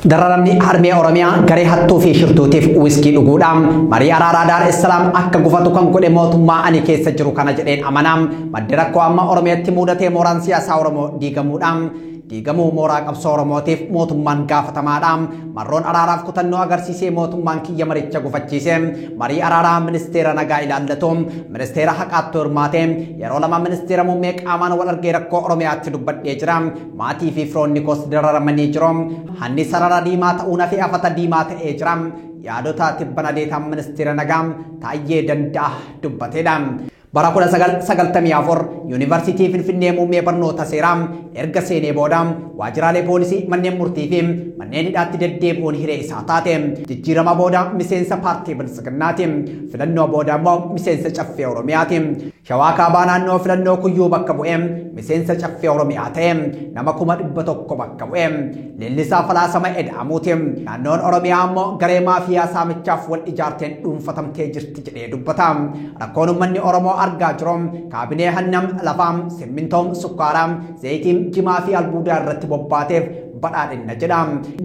Dararamni harmee Oromiyaa garee hattuu fi shirtuutiif wiskii dhuguudhaan marii araaraa Daar es Salaam akka gufatu kan godhe mootummaa ani keessa jiru kana jedheen amanam maddi rakkoo amma Oromiyaatti mudatee mooraan siyaasaa Oromoo diigamuu mooraa qabsoo Oromootiif mootummaan gaafatamaadhaan marroon araaraaf kutannoo agarsiisee mootummaan kiyya maricha gufachiise marii araaraa ministeera nagaa ilaallatuun ministeera haqaatti hirmaatee yeroo lama ministeera muummee qaamaan wal argee rakkoo Oromiyaatti dubbadhee jira maatii fi firoonni koos dararamanii jiru hanni sarara diimaa ta'uun fi afata diimaa ta'ee jira yaadota tibbana deetaan ministeera nagaa Taayyee Danda'a dubbateedha. Bara 1994 Yuunivarsiitii Finfinnee muummee barnoota seeraa erga seenee booda waajjiraalee poolisii manneen murtii fi manneen hidhaatti deddeebi'uun hiree isaa taate jijjiirama booda miseensa paartii Bilisiginnaati filannoo booda immoo miseensa caffee Oromiyaati Shawaa Kaabaa naannoo filannoo Kuyyuu bakka bu'ee miseensa caffee Oromiyaa ta'e nama 100,000 bakka bu'ee leellisaa falaasama eda'amuuti naannoon Oromiyaa immoo garee maafiyaa saamichaaf wal ijaarteen dhuunfatamtee jirti jedhee dubbata rakkoon uummanni Oromoo argaa jiru kaabinee hannam lafaam simmintoom sukkaaraa zayitiin jimaa fi albuudaa irratti bobbaateef badhaadhinna jedha.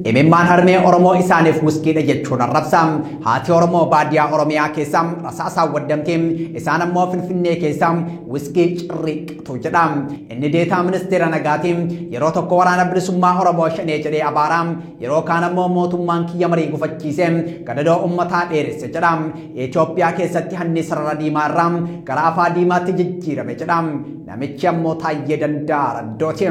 Imimmaan harmee Oromoo isaaniif wiskiidha jechuun arrabsa. Haati Oromoo baadiyyaa Oromiyaa keessa rasaasaan waddamtee isaan ammoo Finfinnee keessa wiskii cirriiqatu jedha. Inni deetaa ministeera nagaatiin yeroo tokko waraana bilisummaa Oromoo shanee jedhee abaara yeroo kaan ammoo mootummaan kiyya marii gufachiise gadadoo ummataa dheeresse jedha. Itoophiyaa keessatti hanni sarara diimaa irraa gara afaa diimaatti jijjiirame jedha. Namichi ammoo Taayyee Danda'a Raddooti.